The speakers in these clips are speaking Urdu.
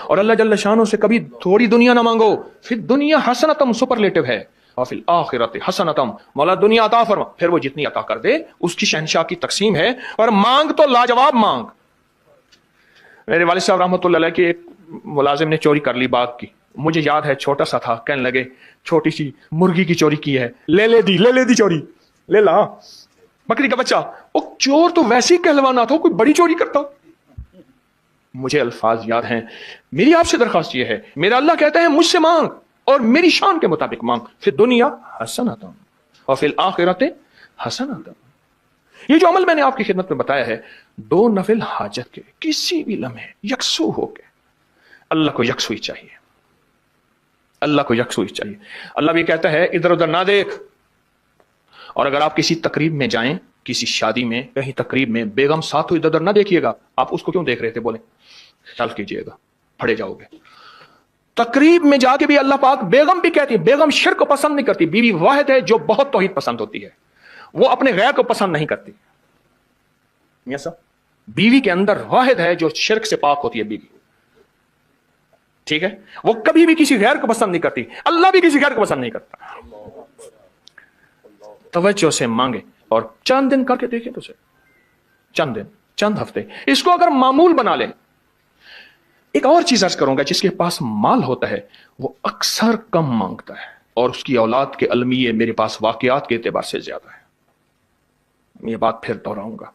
اور اللہ جل شانہ سے کبھی تھوڑی دنیا نہ مانگو. پھر دنیا حسنتم سپرلیٹو ہے، اور فی الآخرۃ حسنتم، مولا دنیا عطا فرما، پھر وہ جتنی عطا کر دے اس کی شہنشاہ کی تقسیم ہے. اور مانگ تو لاجواب مانگ. میرے والد صاحب رحمۃ اللہ علیہ کے ایک ملازم نے چوری کر لی باغ کی. مجھے یاد ہے چھوٹا سا تھا، کہنے لگے چھوٹی سی مرغی کی چوری کی ہے، لے لے دی چوری، لے لا بکری کا بچہ. وہ چور تو ویسے ہی کہلوانا تھا، کوئی بڑی چوری کرتا. مجھے الفاظ یاد ہیں. میری آپ سے درخواست یہ ہے، میرا اللہ کہتا ہے مجھ سے مانگ اور میری شان کے مطابق مانگ. پھر دنیا حسنتم اور فی الآخرۃ حسنتم. یہ جو عمل میں نے آپ کی خدمت میں بتایا ہے، 2 نفل حاجت کے کسی بھی لمحے یکسو ہو کے، اللہ کو یکسوئی چاہیے، اللہ کو یکسوئی چاہیے. اللہ بھی کہتا ہے ادھر ادھر نہ دیکھ. اور اگر آپ کسی تقریب میں جائیں، کسی شادی میں، کہیں تقریب میں، بیگم ساتھ ہو، ادھر ادھر نہ دیکھیے گا. آپ اس کو کیوں دیکھ رہے تھے بولیں، خیال کیجئے گا، پھڑے جاؤ گے. تقریب میں جا کے بھی اللہ پاک، بیگم بھی کہتی ہے، بیگم شرک کو پسند نہیں کرتی. بیوی واحد ہے جو بہت توحید پسند ہوتی ہے، وہ اپنے غیر کو پسند نہیں کرتی. میاں صاحب، بیوی کے اندر واحد ہے جو شرک سے پاک ہوتی ہے بیوی، ٹھیک ہے؟ وہ کبھی بھی کسی غیر کو پسند نہیں کرتی. اللہ بھی کسی غیر کو پسند نہیں کرتا. توجہ سے مانگے اور چند دن کر کے دیکھیں تو سے، چند دن، چند ہفتے اس کو اگر معمول بنا لیں. ایک اور چیز عرض کروں گا، جس کے پاس مال ہوتا ہے وہ اکثر کم مانگتا ہے، اور اس کی اولاد کے المیے میرے پاس واقعات کے اعتبار سے زیادہ ہے. یہ بات پھر دہراؤں گا.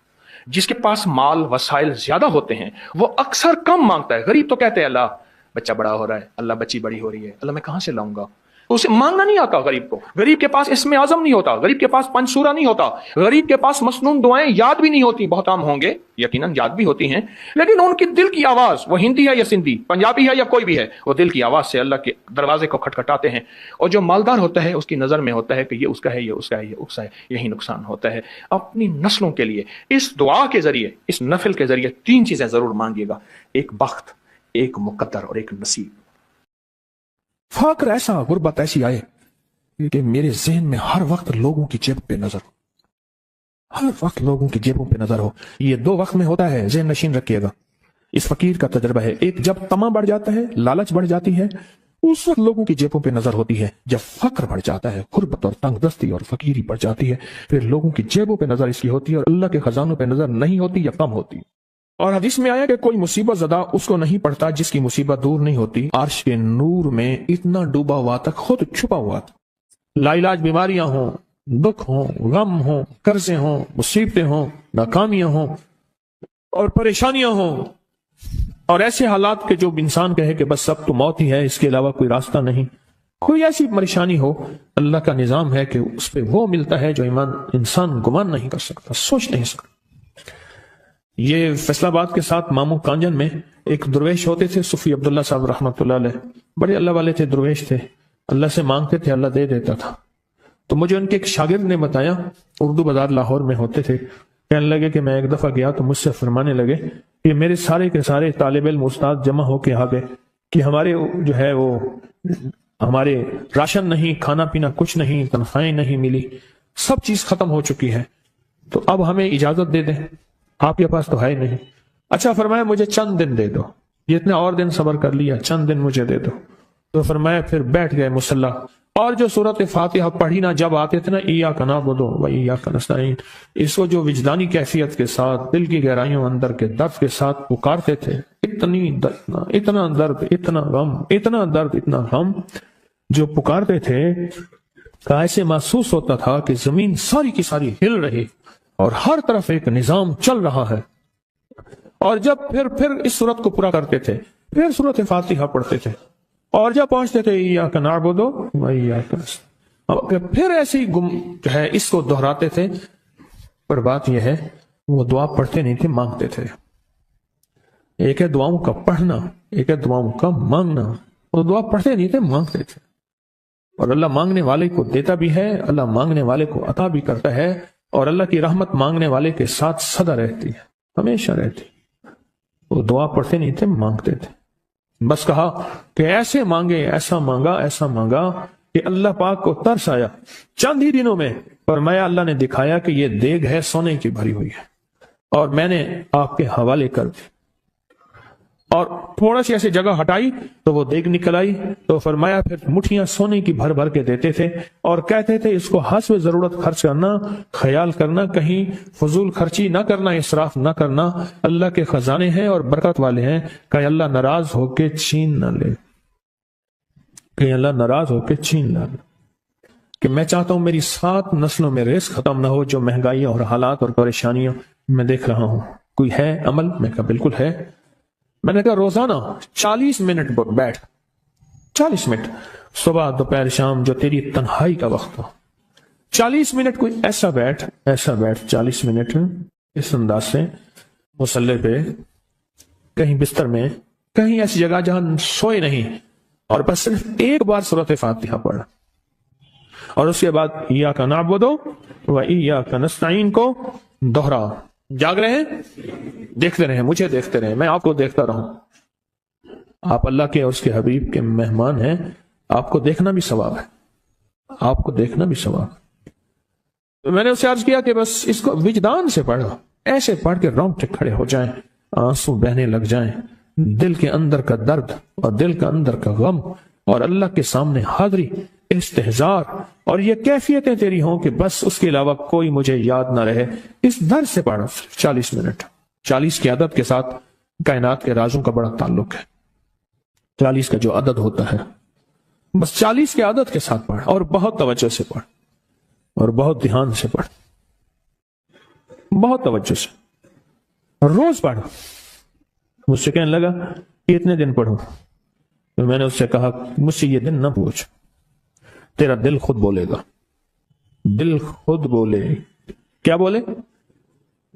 جس کے پاس مال وسائل زیادہ ہوتے ہیں وہ اکثر کم مانگتا ہے. غریب تو کہتے ہیں اللہ بچہ بڑا ہو رہا ہے، اللہ بچی بڑی ہو رہی ہے، اللہ میں کہاں سے لاؤں گا. اسے مانگنا نہیں آتا غریب کو. غریب کے پاس اسم اعظم نہیں ہوتا، غریب کے پاس پنسورہ نہیں ہوتا، غریب کے پاس مسنون دعائیں یاد بھی نہیں ہوتی. بہت عام ہوں گے یقیناً، یاد بھی ہوتی ہیں، لیکن ان کی دل کی آواز، وہ ہندی ہے یا سندھی، پنجابی ہے یا کوئی بھی ہے، وہ دل کی آواز سے اللہ کے دروازے کو کھٹکھٹاتے ہیں. اور جو مالدار ہوتا ہے اس کی نظر میں ہوتا ہے کہ یہ اس کا ہے، یہ اس کا ہے، یہ اس کا ہے. یہی نقصان ہوتا ہے. اپنی نسلوں کے لیے اس دعا کے ذریعے، اس نفل کے ذریعے 3 چیزیں ضرور مانگیے گا: ایک بخت، ایک مقدر اور ایک نصیب. فقر ایسا، غربت ایسی آئے کہ میرے ذہن میں ہر وقت لوگوں کی جیب پہ نظر ہو، ہر وقت لوگوں کی جیبوں پہ نظر ہو. یہ 2 وقت میں ہوتا ہے، ذہن نشین رکھیے گا. اس فقیر کا تجربہ ہے. ایک جب طمع بڑھ جاتا ہے، لالچ بڑھ جاتی ہے، اس وقت لوگوں کی جیبوں پہ نظر ہوتی ہے. جب فقر بڑھ جاتا ہے، غربت اور تنگ دستی اور فقیری بڑھ جاتی ہے، پھر لوگوں کی جیبوں پہ نظر اس کی ہوتی ہے اور اللہ کے خزانوں پہ نظر نہیں ہوتی یا کم ہوتی. اور حدیث میں آیا کہ کوئی مصیبت زدہ اس کو نہیں پڑتا جس کی مصیبت دور نہیں ہوتی. عرش کے نور میں اتنا ڈوبا ہوا تھا، خود چھپا ہوا تھا. لا علاج بیماریاں ہوں، دکھ ہوں، غم ہوں، قرضے ہوں، مصیبتیں ہوں، ناکامیاں ہوں اور پریشانیاں ہوں، اور ایسے حالات کے جو انسان کہے کہ بس سب تو موت ہی ہے، اس کے علاوہ کوئی راستہ نہیں. کوئی ایسی پریشانی ہو، اللہ کا نظام ہے کہ اس پہ وہ ملتا ہے جو انسان گمان نہیں کر سکتا، سوچ نہیں سکتا. یہ فیصل آباد کے ساتھ مامو کانجن میں ایک درویش ہوتے تھے، صوفی عبداللہ صاحب رحمۃ اللہ علیہ. بڑے اللہ والے تھے، درویش تھے، اللہ سے مانگتے تھے، اللہ دے دیتا تھا. تو مجھے ان کے ایک شاگرد نے بتایا، اردو بازار لاہور میں ہوتے تھے. کہنے لگے کہ میں ایک دفعہ گیا تو مجھ سے فرمانے لگے کہ میرے سارے کے سارے طالب علم استاد جمع ہو کے آ گئے کہ ہمارے جو ہے وہ ہمارے راشن نہیں، کھانا پینا کچھ نہیں، تنخواہیں نہیں ملی، سب چیز ختم ہو چکی ہے، تو اب ہمیں اجازت دے دیں، آپ کے پاس تو ہے نہیں. اچھا فرمایا مجھے چند دن دے دو. یہ اتنے اور دن صبر کر لیا، چند دن مجھے دے دو. تو فرمایا پھر بیٹھ گئے مصلی اور جو سورۃ فاتحہ پڑھی نا جب آتے تھے نا، ایاک نعبد و ایاک نستعین، اس کو جو وجدانی کیفیت کے ساتھ، دل کی گہرائیوں اندر کے درد کے ساتھ پکارتے تھے. اتنا درد، اتنا غم، اتنا درد، اتنا غم جو پکارتے تھے کہ ایسے محسوس ہوتا تھا کہ زمین ساری کی ساری ہل رہی اور ہر طرف ایک نظام چل رہا ہے. اور جب پھر اس صورت کو پورا کرتے تھے، پھر سورۃ فاتحہ پڑھتے تھے، اور جب پہنچتے تھے ایاک نعبد و ایاک نستعین، پھر ایسے ہی جو ہے اس کو دہراتے تھے. پر بات یہ ہے وہ دعا پڑھتے نہیں تھے، مانگتے تھے. ایک ہے دعاؤں کا پڑھنا، ایک ہے دعاؤں کا مانگنا. وہ دعا پڑھتے نہیں تھے، مانگتے تھے. اور اللہ مانگنے والے کو دیتا بھی ہے، اللہ مانگنے والے کو عطا بھی کرتا ہے، اور اللہ کی رحمت مانگنے والے کے ساتھ سدا رہتی ہے، ہمیشہ رہتی. وہ دعا پڑھتے نہیں تھے، مانگتے تھے. بس کہا کہ ایسے مانگے، ایسا مانگا، ایسا مانگا کہ اللہ پاک کو ترس آیا. چند ہی دنوں میں فرمایا، اللہ نے دکھایا کہ یہ دیگ ہے سونے کی بھری ہوئی ہے، اور میں نے آپ کے حوالے کر دی. اور تھوڑا سی ایسی جگہ ہٹائی تو وہ دیگ نکل آئی. تو فرمایا پھر مٹھیاں سونے کی بھر بھر کے دیتے تھے اور کہتے تھے اس کو حسب ضرورت خرچ کرنا، خیال کرنا، کہیں فضول خرچی نہ کرنا، اسراف نہ کرنا. اللہ کے خزانے ہیں اور برکت والے ہیں، کہیں اللہ ناراض ہو کے چھین نہ لے، کہیں اللہ ناراض ہو کے چھین نہ لے. کہ میں چاہتا ہوں میری 7 نسلوں میں رزق ختم نہ ہو. جو مہنگائی اور حالات اور پریشانیوں میں دیکھ رہا ہوں، کوئی ہے عمل؟ میں کہا بالکل ہے. میں نے کہا روزانہ 40 منٹ بیٹھ، 40 منٹ صبح دوپہر شام جو تیری تنہائی کا وقت ہو، 40 منٹ کوئی ایسا بیٹھ 40 منٹ اس انداز سے مصلی پہ، کہیں بستر میں، کہیں ایسی جگہ جہاں سوئے نہیں، اور بس صرف ایک بار سورۃ فاتحہ پڑھ، اور اس کے بعد ایاک نعبد و ایاک نستعین کو دوہرا. جاگ رہے ہیں؟ دیکھتے رہیں، مجھے دیکھتے رہیں، میں آپ کو دیکھتا رہوں. آپ اللہ کے اور اس کے حبیب کے مہمان ہیں، آپ کو دیکھنا بھی ثواب ہے، آپ کو دیکھنا بھی ثواب ہے. تو میں نے اسے عرض کیا کہ بس اس کو وجدان سے پڑھو، ایسے پڑھ کے رونگٹے کھڑے ہو جائیں، آنسو بہنے لگ جائیں، دل کے اندر کا درد اور دل کا اندر کا غم اور اللہ کے سامنے حاضری، استحضار، اور یہ کیفیتیں تیری ہوں کہ بس اس کے علاوہ کوئی مجھے یاد نہ رہے. اس در سے پڑھو 40 منٹ. 40 کی عدد کے ساتھ کائنات کے رازوں کا بڑا تعلق ہے. 40 کا جو عدد ہوتا ہے، بس 40 کے عدد کے ساتھ پڑھ، اور بہت توجہ سے پڑھ، اور بہت دھیان سے پڑھ، بہت توجہ سے روز پڑھ. مجھ سے کہنے لگا کہ اتنے دن پڑھوں. تو میں نے اس سے کہا مجھ سے یہ دن نہ پوچھ، تیرا دل خود بولے گا. دل خود بولے. کیا بولے؟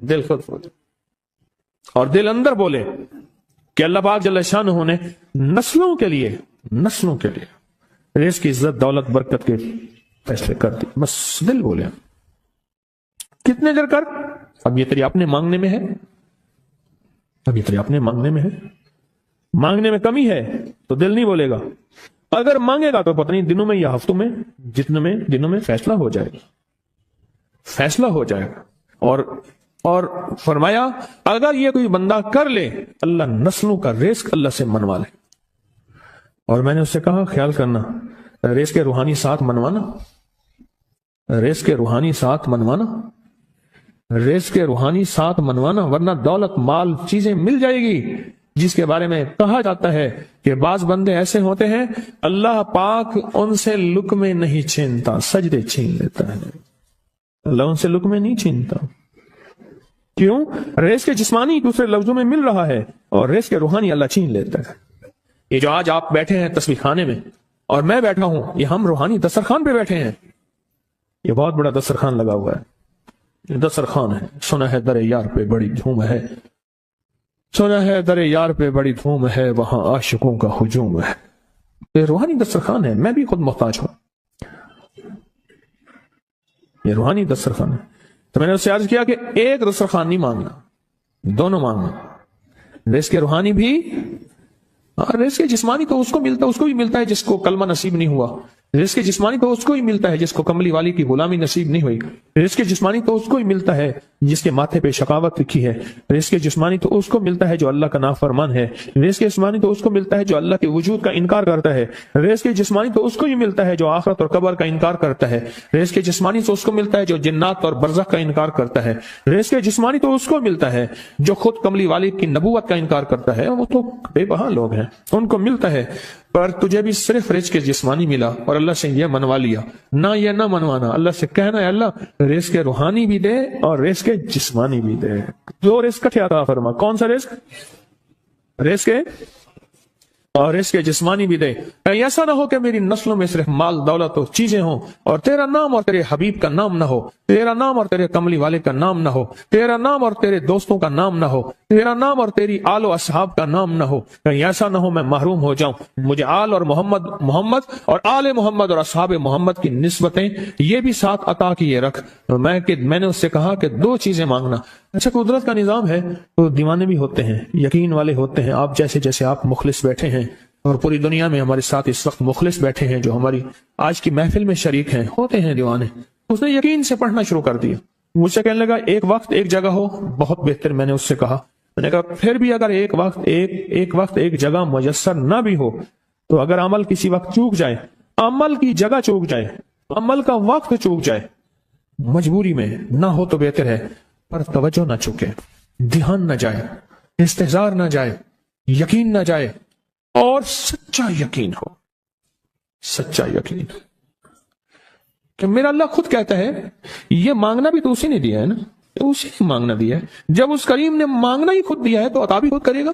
دل خود بولے. اور دل اندر بولے کہ اللہ پاک جل شانہ نے نسلوں کے لیے رزق کی عزت، دولت، برکت کے فیصلے کر دی. بس دل بولے. کتنے دیر کر؟ اب یہ تیری اپنے مانگنے میں ہے، اب یہ تیری اپنے مانگنے میں ہے. مانگنے میں کمی ہے تو دل نہیں بولے گا. اگر مانگے گا تو پتہ نہیں دنوں میں یا ہفتوں میں، جتنے دنوں میں فیصلہ ہو جائے گا، فیصلہ ہو جائے گا. اور فرمایا اگر یہ کوئی بندہ کر لے، اللہ نسلوں کا رزق اللہ سے منوا لے. اور میں نے اس سے کہا خیال کرنا، رزق کے روحانی ساتھ منوانا، رزق کے روحانی ساتھ منوانا، رزق کے روحانی ساتھ منوانا، ورنہ دولت، مال، چیزیں مل جائے گی جس کے بارے میں کہا جاتا ہے کہ بعض بندے ایسے ہوتے ہیں اللہ پاک ان سے لقمے نہیں چھینتا، سجدے چھین لیتا ہے. اللہ ان سے لقمے نہیں چھینتا. کیوں؟ رزق جسمانی دوسرے لفظوں میں مل رہا ہے، اور رزق روحانی اللہ چھین لیتا ہے. یہ جو آج آپ بیٹھے ہیں تسبیح خانے میں اور میں بیٹھا ہوں، یہ ہم روحانی دسترخوان پہ بیٹھے ہیں. یہ بہت بڑا دسترخوان لگا ہوا ہے، یہ دسترخوان ہے. سنا ہے در یار پہ بڑی دھوم ہے، سنا ہے در یار پہ بڑی دھوم ہے، وہاں عاشقوں کا ہجوم ہے. یہ روحانی دسترخوان ہے. میں بھی خود محتاج ہوں، یہ روحانی دسترخوان ہے. تو میں نے اس سے عرض کیا کہ ایک دسترخوان نہیں مانگنا، دونوں مانگنا. رزق روحانی بھی اور رزق جسمانی تو اس کو بھی ملتا ہے جس کو کلمہ نصیب نہیں ہوا. رزق جسمانی تو اس کو ہی ملتا ہے جس کو کملی والی کی غلامی نصیب نہیں ہوئی. رزق جسمانی تو اس کو ہی ملتا ہے جس کے ماتھے پہ شقاوت لکھی ہے. رزق جسمانی تو اس کو ملتا ہے جو اللہ کا نافرمان ہے. رزق جسمانی تو اس کو ملتا ہے جو اللہ کے وجود کا انکار کرتا ہے. رزق جسمانی تو اس کو ہی ملتا ہے جو آخرت اور قبر کا انکار کرتا ہے. رزق جسمانی تو اس کو ملتا ہے جو جنات اور برزخ کا انکار کرتا ہے. رزق جسمانی تو اس کو ملتا ہے جو خود کملی والی کی نبوت کا انکار کرتا ہے. وہ تو بے بہا لوگ ہیں، ان کو ملتا ہے. پر تجھے بھی صرف رزق جسمانی ملا اور اللہ سے یہ منوا لیا. نہ یہ نہ منوانا، اللہ سے کہنا ہے اللہ رزق روحانی بھی دے اور رزق جسمانی بھی دے. دو رزق کیا عطا فرما. کون سا رزق؟ رزق اور رزق جسمانی بھی دے. ایسا نہ ہو کہ میری نسلوں میں صرف مال، دولت اور چیزیں ہوں اور تیرا نام اور تیرے حبیب کا نام نہ ہو، تیرا نام اور تیرے کملی والے کا نام نہ ہو، تیرا نام اور تیرے دوستوں کا نام نہ ہو، تیرا نام اور تیری آل و اصحاب کا نام نہ ہو. کہیں ایسا نہ ہو میں محروم ہو جاؤں. مجھے آل اور محمد اور آل محمد اور اصحاب محمد کی نسبتیں یہ بھی ساتھ عطا کیے رکھ. میں نے اس سے کہا کہ دو چیزیں مانگنا. اچھا قدرت کا نظام ہے تو دیوانے بھی ہوتے ہیں، یقین والے ہوتے ہیں. آپ جیسے آپ مخلص بیٹھے ہیں اور پوری دنیا میں ہمارے ساتھ اس وقت مخلص بیٹھے ہیں جو ہماری آج کی محفل میں شریک ہیں، ہوتے ہیں دیوانے. اس نے یقین سے پڑھنا شروع کر دیا. مجھ سے کہنے لگا ایک وقت ایک جگہ ہو، بہت بہتر. میں نے اس سے کہا میں نے کہا پھر بھی اگر ایک وقت ایک جگہ میسر نہ بھی ہو تو اگر عمل کسی وقت چوک جائے، عمل کی جگہ چوک جائے، عمل کا وقت چوک جائے، مجبوری میں نہ ہو تو بہتر ہے، پر توجہ نہ چوکے، دھیان نہ جائے، استحضار نہ جائے، یقین نہ جائے، اور سچا یقین ہو، سچا یقین کہ میرا اللہ خود کہتا ہے یہ مانگنا بھی تو اسی نے دیا ہے نا، اسی نے مانگنا دیا ہے، جب اس کریم نے مانگنا ہی خود دیا ہے تو عطا بھی خود کرے گا۔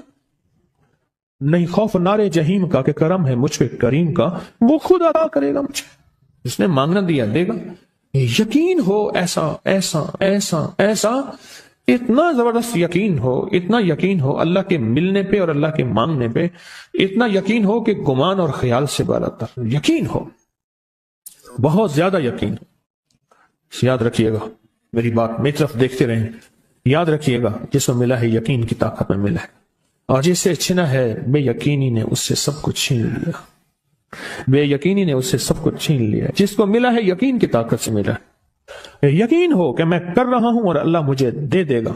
نہیں خوف نارے جہیم کا کہ کرم ہے مجھ پہ کریم کا، وہ خود عطا کرے گا مجھے، اس نے مانگنا دیا دے گا۔ یقین ہو ایسا ایسا ایسا ایسا، اتنا زبردست یقین ہو، اتنا یقین ہو اللہ کے ملنے پہ اور اللہ کے مانگنے پہ، اتنا یقین ہو کہ گمان اور خیال سے بالاتر یقین ہو، بہت زیادہ یقین ہو۔ یاد رکھیے گا میری بات، میری طرف دیکھتے رہیں، یاد رکھیے گا جس کو ملا ہے یقین کی طاقت میں ملا ہے، اور جس سے چھنا ہے بے یقینی نے اس سے سب کچھ چھین لیا، بے یقینی نے اس سے سب کچھ چھین لیا۔ جس کو ملا ہے یقین کی طاقت سے ملا ہے، یقین ہو کہ میں کر رہا ہوں اور اللہ مجھے دے دے گا۔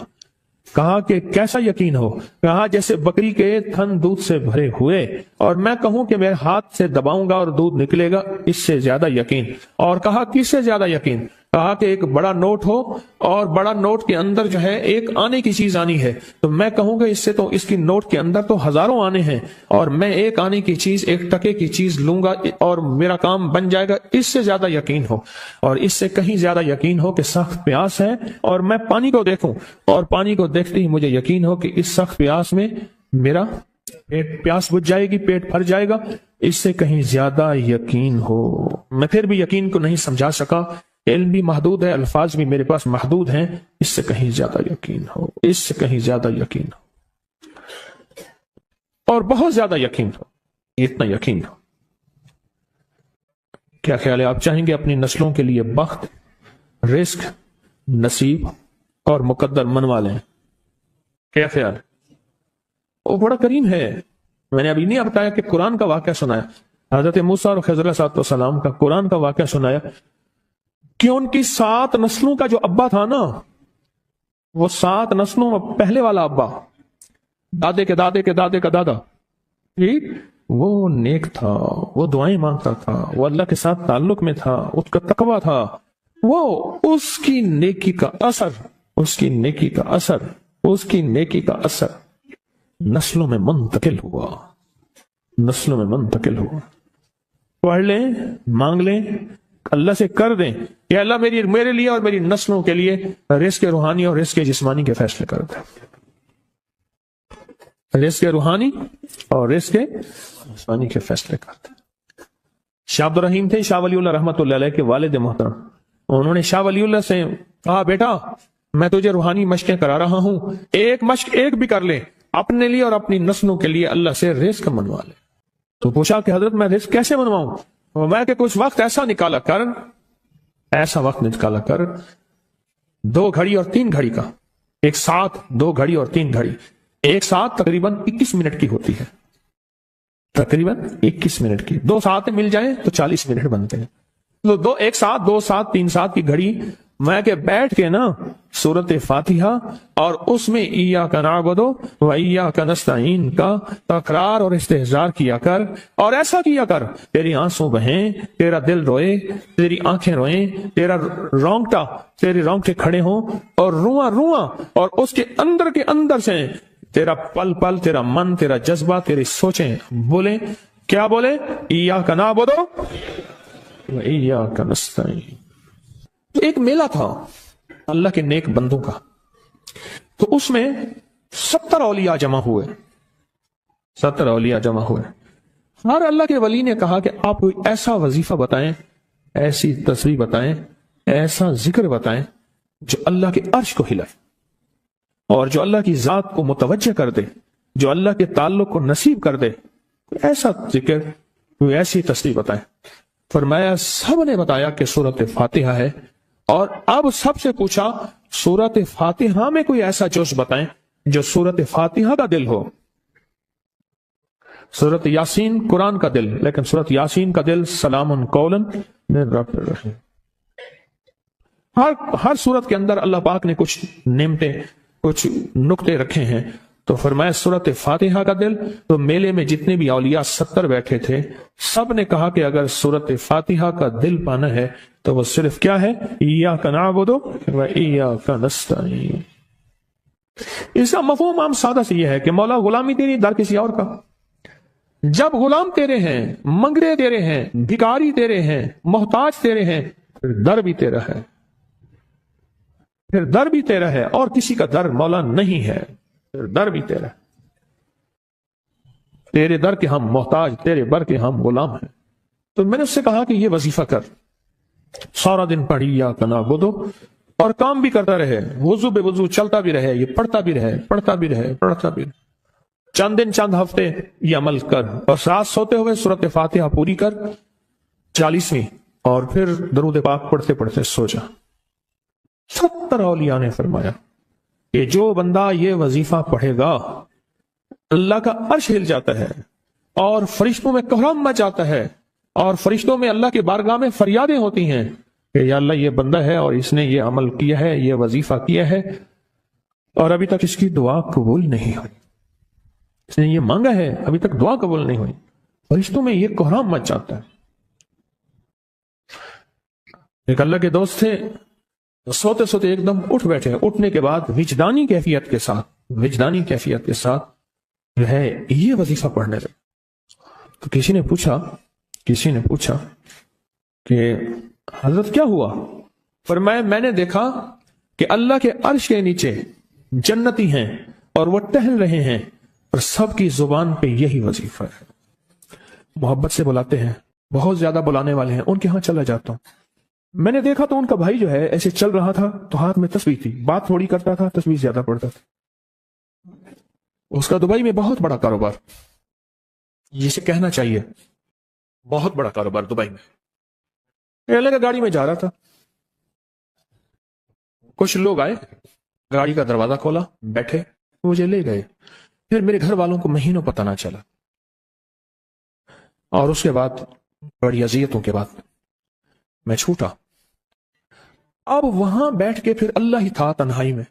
کہا کہ کیسا یقین ہو؟ کہا جیسے بکری کے تھن دودھ سے بھرے ہوئے اور میں کہوں کہ میرے ہاتھ سے دباؤں گا اور دودھ نکلے گا، اس سے زیادہ یقین۔ اور کہا کس سے زیادہ یقین؟ کہا کہ ایک بڑا نوٹ ہو اور بڑا نوٹ کے اندر جو ہے ایک آنے کی چیز آنی ہے، تو میں کہوں گا اس سے تو اس کی نوٹ کے اندر تو ہزاروں آنے ہیں، اور میں ایک آنے کی چیز، ایک ٹکے کی چیز لوں گا اور میرا کام بن جائے گا، اس سے زیادہ یقین ہو۔ اور اس سے کہیں زیادہ یقین ہو کہ سخت پیاس ہے اور میں پانی کو دیکھوں اور پانی کو دیکھتے ہی مجھے یقین ہو کہ اس سخت پیاس میں میرا پیاس بجھ جائے گی، پیٹ بھر جائے گا، اس سے کہیں زیادہ یقین ہو۔ میں پھر بھی یقین کو نہیں سمجھا سکا، علم بھی محدود ہے، الفاظ بھی میرے پاس محدود ہیں، اس سے کہیں زیادہ یقین ہو، اس سے کہیں زیادہ یقین ہو، اور بہت زیادہ یقین ہو، اتنا یقین ہو۔ کیا خیال ہے؟ آپ چاہیں گے اپنی نسلوں کے لیے بخت، رزق، نصیب اور مقدر منوا لیں؟ کیا خیال ہے؟ وہ بڑا کریم ہے۔ میں نے ابھی نہیں بتایا کہ قرآن کا واقعہ سنایا، حضرت موسیٰ اور خضر علیہ السلام کا قرآن کا واقعہ سنایا کہ ان کی 7 نسلوں کا جو ابا تھا نا، وہ 7 نسلوں میں پہلے والا ابا، دادے کے دادے کے دادے کا دادا، وہ نیک تھا، وہ دعائیں مانگتا تھا، وہ اللہ کے ساتھ تعلق میں تھا، اس کا تقویٰ تھا، وہ اس کی نیکی کا اثر، اس کی نیکی کا اثر، اس کی نیکی کا اثر نسلوں میں منتقل ہوا، نسلوں میں منتقل ہوا۔ پڑھ لیں، مانگ لیں، اللہ سے کر دیں کہ اللہ میرے لیے اور میری نسلوں کے لیے رزق روحانی اور رزق جسمانی کے فیصلے کر دیں، رزق روحانی اور رزق جسمانی کے فیصلے کر دیں۔ شاہ عبد الرحیم تھے شاہ ولی اللہ رحمۃ اللہ علیہ کے والد محترم، انہوں نے شاہ ولی اللہ سے کہا بیٹا میں تجھے روحانی مشقیں کرا رہا ہوں، ایک مشق ایک بھی کر لے اپنے لیے اور اپنی نسلوں کے لیے، اللہ سے رزق منوا لے۔ تو پوچھا کہ حضرت میں رزق کیسے منواؤں؟ میں کہ کچھ وقت ایسا نکالا کر، ایسا وقت نکالا کر 2 گھڑی اور 3 گھڑی کا، ایک ساتھ 2 گھڑی اور 3 گھڑی، ایک ساتھ تقریباً 21 منٹ کی ہوتی ہے، تقریباً 21 منٹ کی، 2 ساتھ مل جائیں تو 40 منٹ بنتے ہیں، تو ایک ساتھ 2 ساتھ 3 ساتھ کی گھڑی میں کہ بیٹھ کے نا سورت فاتحہ اور اس میں ایاک نعبد و ایاک نستعین کا تکرار اور استحضار کیا کر، اور ایسا کیا کر تیری آنسوں بہیں، تیرا دل روئے، تیری آنکھیں روئیں، تیرے رونگٹے کھڑے ہوں اور رواں رواں، اور اس کے اندر سے تیرا پل پل، تیرا من، تیرا جذبہ، تیری سوچیں بولیں، کیا بولیں؟ ایاک نعبد و ایاک نستعین۔ تو ایک میلہ تھا اللہ کے نیک بندوں کا، تو اس میں 70 اولیاء جمع ہوئے، 70 اولیاء جمع ہوئے۔ ہر اللہ کے ولی نے کہا کہ آپ کوئی ایسا وظیفہ بتائیں، ایسی تسبیح بتائیں، ایسا ذکر بتائیں جو اللہ کے عرش کو ہلائے اور جو اللہ کی ذات کو متوجہ کر دے، جو اللہ کے تعلق کو نصیب کر دے، کوئی ایسا ذکر، کوئی ایسی تسبیح بتائیں۔ فرمایا سب نے بتایا کہ سورۃ فاتحہ ہے، اور اب سب سے پوچھا سورۃ فاتحہ میں کوئی ایسا جوش بتائیں جو سورۃ فاتحہ کا دل ہو۔ سورۃ یاسین قرآن کا دل، لیکن سورۃ یاسین کا دل سلام قولا من رب الرحیم۔ ہر سورت کے اندر اللہ پاک نے کچھ نعمتیں، کچھ نقطے رکھے ہیں، تو فرمایا سورت فاتحہ کا دل. تو میلے میں جتنے بھی اولیاء 70 بیٹھے تھے سب نے کہا کہ اگر سورت فاتحہ کا دل پانا ہے تو وہ صرف کیا ہے؟ ایاک نعبد و ایاک نستعین. اس کا مفہوم عام سادہ سے یہ ہے کہ مولا غلامی تیری در کسی اور کا. جب غلام تیرے ہیں، منگرے تیرے ہیں، بھکاری تیرے ہیں، محتاج تیرے ہیں، پھر در بھی تیرا ہے، پھر در بھی تیرا ہے، اور کسی کا در مولا نہیں ہے، پھر در بھی تیرا ہے. تیرے در کے ہم محتاج، تیرے بر کے ہم غلام ہیں. تو میں نے اس سے کہا کہ یہ وظیفہ کر، سارا دن پڑھی ایاک نعبد اور کام بھی کرتا رہے، وضو بے وضو چلتا بھی رہے، یہ پڑھتا بھی رہے، پڑھتا بھی رہے، پڑھتا بھی رہے. چند دن چند ہفتے یہ عمل کر، اور رات سوتے ہوئے سورت فاتحہ پوری کر 40ویں، اور پھر درود پاک پڑھتے پڑھتے سو جا. 70 اولیاء نے فرمایا کہ جو بندہ یہ وظیفہ پڑھے گا اللہ کا عرش ہل جاتا ہے اور فرشتوں میں کوہرام مچ جاتا ہے، اور فرشتوں میں اللہ کی بارگاہ میں فریادیں ہوتی ہیں کہ یا اللہ یہ بندہ ہے اور اس نے یہ عمل کیا ہے، یہ وظیفہ کیا ہے، اور ابھی تک اس کی دعا قبول نہیں ہوئی، اس نے یہ مانگا ہے ابھی تک دعا قبول نہیں ہوئی. فرشتوں میں یہ کوہرام مچ جاتا ہے. ایک اللہ کے دوست تھے، سوتے سوتے ایک دم اٹھ بیٹھے. اٹھنے کے بعد وجدانی کیفیت کے ساتھ جو ہے یہ وظیفہ پڑھنے لگے. تو کسی نے پوچھا کہ حضرت کیا ہوا؟ فرمایا میں نے دیکھا کہ اللہ کے عرش کے نیچے جنتی ہیں اور وہ ٹہل رہے ہیں، اور سب کی زبان پہ یہی وظیفہ ہے. محبت سے بلاتے ہیں، بہت زیادہ بلانے والے ہیں، ان کے ہاں چلا جاتا ہوں. میں نے دیکھا تو ان کا بھائی جو ہے ایسے چل رہا تھا تو ہاتھ میں تسبیح تھی، بات تھوڑی کرتا تھا، تسبیح زیادہ پڑھتا تھا. اس کا دبئی میں بہت بڑا کاروبار، جسے کہنا چاہیے بہت بڑا کاروبار دبئی میں. اللہ کا گاڑی میں جا رہا تھا، کچھ لوگ آئے، گاڑی کا دروازہ کھولا، بیٹھے، مجھے لے گئے. پھر میرے گھر والوں کو مہینوں پتہ نہ چلا، اور اس کے بعد بڑی اذیتوں کے بعد میں چھوٹا. اب وہاں بیٹھ کے پھر اللہ ہی تھا تنہائی میں،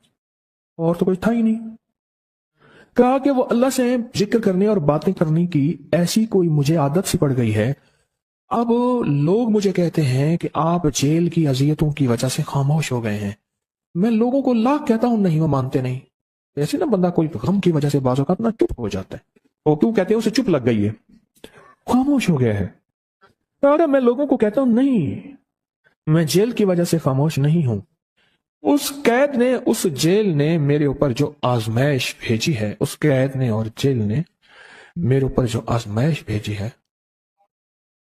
اور تو کچھ تھا ہی نہیں. کہا کہ وہ اللہ سے ذکر کرنے اور باتیں کرنے کی ایسی کوئی مجھے عادت سی پڑ گئی ہے. اب لوگ مجھے کہتے ہیں کہ آپ جیل کی اذیتوں کی وجہ سے خاموش ہو گئے ہیں. میں لوگوں کو لاکھ کہتا ہوں، نہیں وہ مانتے نہیں. ایسے نا بندہ کوئی غم کی وجہ سے بعض اوقات نا چپ ہو جاتا ہے، وہ کیوں کہتے ہیں؟ اسے چپ لگ گئی ہے، خاموش ہو گیا ہے. میں لوگوں کو کہتا ہوں نہیں، میں جیل کی وجہ سے خاموش نہیں ہوں. اس قید نے، اس جیل نے میرے اوپر جو آزمائش بھیجی ہے، اس قید نے اور جیل نے میرے اوپر جو آزمائش بھیجی ہے،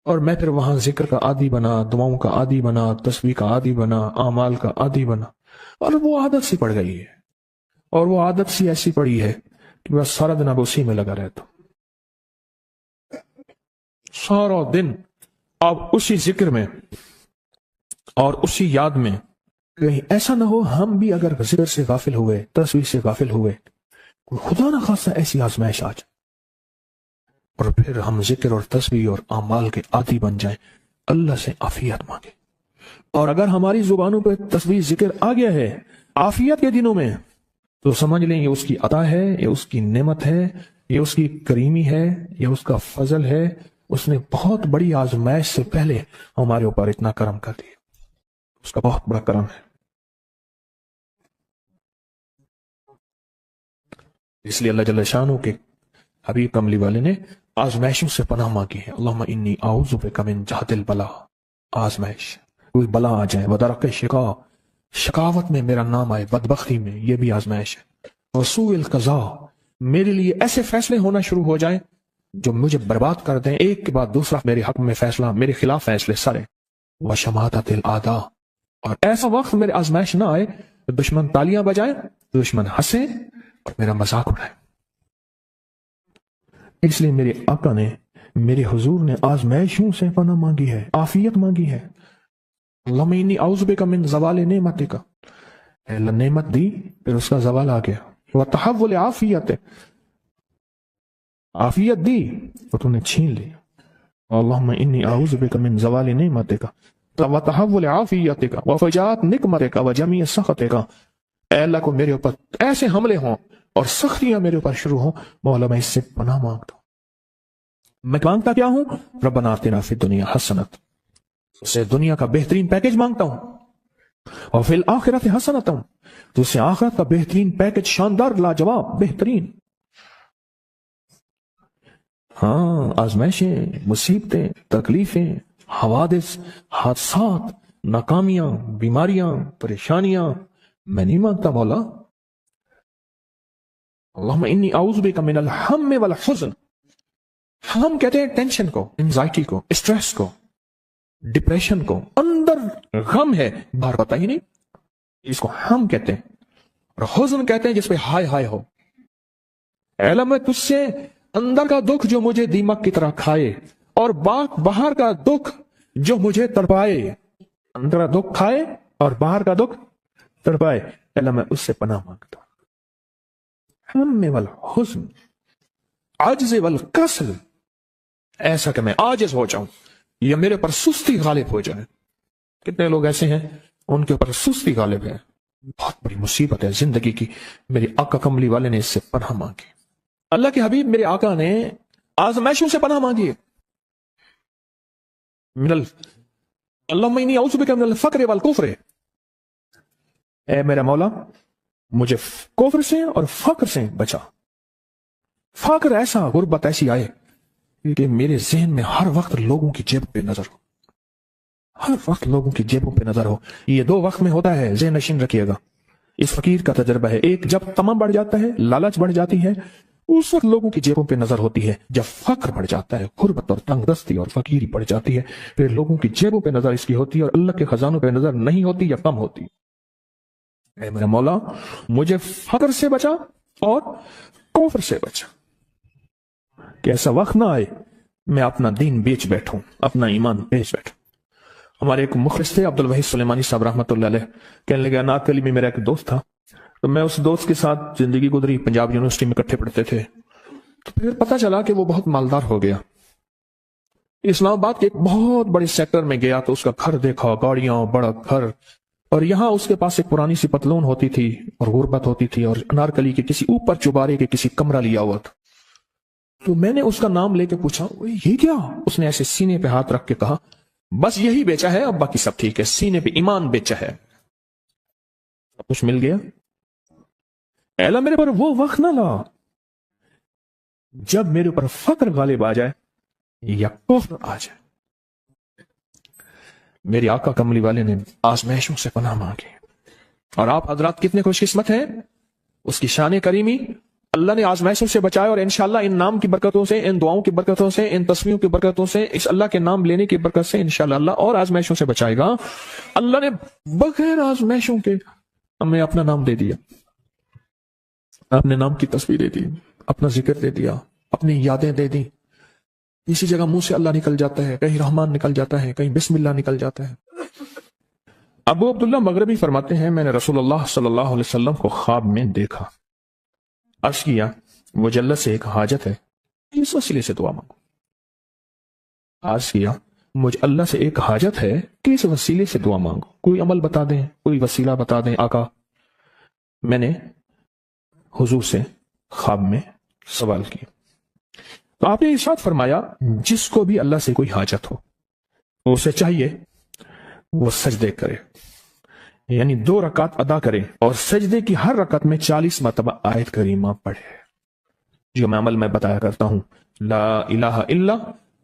اور میں پھر وہاں ذکر کا عادی بنا، دعاؤں کا عادی بنا، تسبیح کا عادی بنا، اعمال کا عادی بنا، اور وہ عادت سی پڑ گئی ہے. اور وہ عادت سی ایسی پڑی ہے کہ بس سارا دن اب اسی میں لگا رہتا ہوں، سارا دن اب اسی ذکر میں اور اسی یاد میں. کہیں ایسا نہ ہو ہم بھی اگر ذکر سے غافل ہوئے، تسبیح سے غافل ہوئے، خدا نہ خاصہ ایسی آزمائش آ جائے اور پھر ہم ذکر اور تسبیح اور اعمال کے عادی بن جائیں. اللہ سے عافیت مانگے. اور اگر ہماری زبانوں پہ تسبیح ذکر آ گیا ہے عافیت کے دنوں میں، تو سمجھ لیں یہ اس کی عطا ہے، یہ اس کی نعمت ہے، یہ اس کی کریمی ہے، یہ اس کا فضل ہے. اس نے بہت بڑی آزمائش سے پہلے ہمارے اوپر اتنا کرم کر دیا، اس کا بہت بڑا کرم ہے. اس لیے اللہ جل شانہ کے حبیب کملی والے نے آزمائشوں سے پناہ مانگی ہے. اللہم انی اعوذ بک من جہد البلا. آزمائش، کوئی بلا آ جائے، ودرک شقا، شقاوت میں میرا نام آئے، بدبختی میں، یہ بھی آزمائش ہے. وسوء القضاء، میرے لیے ایسے فیصلے ہونا شروع ہو جائیں جو مجھے برباد کر دیں، ایک کے بعد دوسرا میرے حق میں فیصلہ، میرے خلاف فیصلے سارے. وشماتۃ الاعداء، اور ایسا وقت میرے آزمائش نہ آئے تو دشمن تالیاں بجائیں، دشمن ہنسے اور میرا مذاق اڑائے. اس لیے میرے آقا نے، میرے حضور نے آزمائشوں سے پناہ مانگی ہے، عافیت مانگی ہے. اللہم انی اعوذ بک من زوال نعمتک، اللہ نعمت دی پھر اس کا زوال آ گیا. وتحول عافیت، عافیت دی تو تو نے چھین لی. اللہم انی اعوذ بک من زوال نعمتک وتحول عافیتک وفجاءت نقمتک وجمیع سخطک. اے اللہ کو میرے اوپر ایسے حملے ہوں اور سختیاں میرے اوپر شروع ہوں، مولا میں اس سے پناہ مانگتا ہوں۔ میں مانگتا کیا ہوں؟ ربنا آتنا فی الدنیا حسنت، اسے دنیا کا بہترین پیکج مانگتا ہوں، اور فی الآخرت حسنت، تو اسے آخرت کا بہترین پیکج، شاندار، لاجواب، بہترین۔ ہاں، آزمائشیں، مصیبتیں، تکلیفیں، حوادث، حادثات، ناکامیاں، بیماریاں، پریشانیاں میں نہیں مانگتا مولا۔ اللہم انی اعوذ بک من الہم والحزن۔ ہم کہتے ہیں ٹینشن کو، انزائٹی کو، اسٹریس کو، ڈپریشن کو، اندر غم ہے باہر پتہ ہی نہیں، اس کو ہم کہتے ہیں، اور حزن کہتے ہیں جس پہ ہائے ہائے ہو۔ اے اللہ میں تجھ سے اندر کا دکھ جو مجھے دیمک کی طرح کھائے، اور باہر کا دکھ جو مجھے تڑپائے، اندر کا دکھ کھائے اور باہر کا دکھ تڑپائے، اے اللہ میں اس سے پناہ مانگتا ہوں۔ ہم والحزن، عجز والکسل، ایسا کہ میں عاجز ہو جاؤں یا میرے پر سستی غالب ہو جائے۔ کتنے لوگ ایسے ہیں ان کے اوپر سستی غالب ہے، بہت بڑی مصیبت ہے زندگی کی۔ میرے آقا کملی والے نے اس سے پناہ مانگی، اللہ کے حبیب میرے آقا نے آزمائشوں سے پناہ مانگی ہے۔ اللہم انی اعوذ بک من الفقر والکفر، اے میرا مولا مجھے کفر سے اور فقر سے بچا۔ فقر ایسا، غربت ایسی آئے کہ میرے ذہن میں ہر وقت لوگوں کی جیب پہ نظر ہو، ہر وقت لوگوں کی جیبوں پہ نظر ہو۔ یہ دو وقت میں ہوتا ہے، ذہن نشین رکھیے گا، اس فقیر کا تجربہ ہے۔ ایک جب تمام بڑھ جاتا ہے، لالچ بڑھ جاتی ہے، اس وقت لوگوں کی جیبوں پہ نظر ہوتی ہے۔ جب فقر بڑھ جاتا ہے، غربت اور تنگ دستی اور فقیری بڑھ جاتی ہے، پھر لوگوں کی جیبوں پہ نظر اس کی ہوتی ہے اور اللہ کے خزانوں پہ نظر نہیں ہوتی یا کم ہوتی۔ اے میرا مولا مجھے فقر سے بچا اور کفر سے بچا، کہ ایسا وقت نہ آئے میں اپنا دین بیچ بیٹھوں، اپنا ایمان بیچ بیٹھوں۔ ہمارے ایک مخلص تھے عبد الوحید سلیمانی صاحب رحمۃ اللہ علیہ، کہنے لگے نعت علی میں میرا ایک دوست تھا، تو میں اس دوست کے ساتھ زندگی گزری، پنجاب یونیورسٹی میں اکٹھے پڑھتے تھے، تو پھر پتہ چلا کہ وہ بہت مالدار ہو گیا۔ اسلام آباد کے ایک بہت بڑے سیکٹر میں گیا تو اس کا گھر دیکھا، گاڑیاں، بڑا گھر، اور یہاں اس کے پاس ایک پرانی سی پتلون ہوتی تھی اور غربت ہوتی تھی، اور انارکلی کے کسی اوپر چوبارے کے کسی کمرہ لیا ہوا تھا۔ تو میں نے اس کا نام لے کے پوچھا یہ کیا؟ اس نے ایسے سینے پہ ہاتھ رکھ کے کہا بس یہی بیچا ہے، اب باقی سب ٹھیک ہے، سینے پہ ایمان بیچا ہے، سب کچھ مل گیا۔ اے اللہ میرے پر وہ وقت نہ لا جب میرے اوپر فقر غالب آ جائے یا کفر آ جائے۔ میرے آقا کملی والے نے آزمائشوں سے پناہ مانگی، اور آپ حضرات کتنے خوش قسمت ہیں، اس کی شان کریمی اللہ نے آزمائشوں سے بچایا، اور انشاءاللہ ان نام کی برکتوں سے، ان دعاؤں کی برکتوں سے، ان تصویروں کی برکتوں سے، اس اللہ کے نام لینے کی برکت سے انشاءاللہ اللہ اور آزمائشوں سے بچائے گا۔ اللہ نے بغیر آزمائشوں کے ہمیں اپنا نام دے دیا، اپنے نام کی تصویر دے دی، اپنا ذکر دے دیا، اپنی یادیں دے دی۔ اسی جگہ منہ سے اللہ نکل جاتا ہے، کہیں رحمان نکل جاتا ہے، کہیں بسم اللہ نکل جاتا ہے۔ ابو عبداللہ مغربی فرماتے ہیں میں نے رسول اللہ صلی اللہ علیہ وسلم کو خواب میں دیکھا، عرض کیا مجھے اللہ سے ایک حاجت ہے، اس وسیلے سے دعا مانگو۔ عرض کیا مجھے اللہ سے ایک حاجت ہے کہ اس وسیلے سے دعا مانگو، کوئی عمل بتا دیں، کوئی وسیلہ بتا دیں آقا۔ میں نے حضور سے خواب میں سوال کیا تو آپ نے ارشاد فرمایا جس کو بھی اللہ سے کوئی حاجت ہو اسے چاہیے وہ سجدے کرے، یعنی 2 رکعت ادا کرے، اور سجدے کی ہر رکعت میں 40 مرتبہ آیت کریمہ پڑھے، جو میں عمل میں بتایا کرتا ہوں، لا الہ الا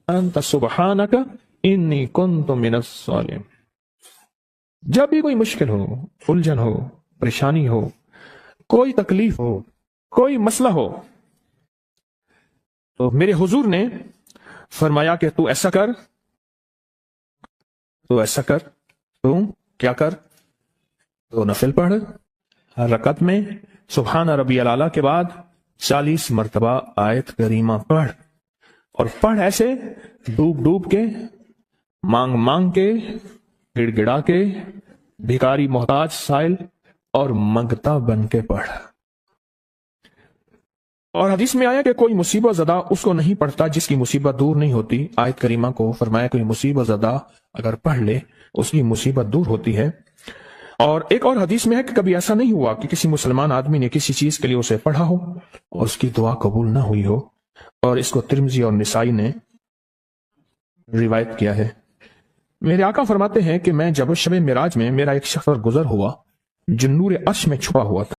انت سبحانک انی کنت من الظالمین۔ جب بھی کوئی مشکل ہو، الجھن ہو، پریشانی ہو، کوئی تکلیف ہو، کوئی مسئلہ ہو، تو میرے حضور نے فرمایا کہ تو ایسا کر، تو ایسا کر، تو کیا کر، تو نفل پڑھ، ہر رکعت میں سبحان ربی الاعلیٰ کے بعد 40 مرتبہ آیت کریمہ پڑھ، اور پڑھ ایسے ڈوب ڈوب کے، مانگ مانگ کے، گڑ گڑا کے، بھکاری محتاج سائل اور منگتا بن کے پڑھ۔ اور حدیث میں آیا کہ کوئی مصیبت زدہ اس کو نہیں پڑھتا جس کی مصیبت دور نہیں ہوتی۔ آیت کریمہ کو فرمایا کوئی مصیبت زدہ اگر پڑھ لے اس کی مصیبت دور ہوتی ہے۔ اور ایک اور حدیث میں ہے کہ کبھی ایسا نہیں ہوا کہ کسی مسلمان آدمی نے کسی چیز کے لیے اسے پڑھا ہو اور اس کی دعا قبول نہ ہوئی ہو، اور اس کو ترمذی اور نسائی نے روایت کیا ہے۔ میرے آقا فرماتے ہیں کہ میں جب شب معراج میں میرا ایک شخص گزر ہوا جو نور عرش میں چھپا ہوا تھا،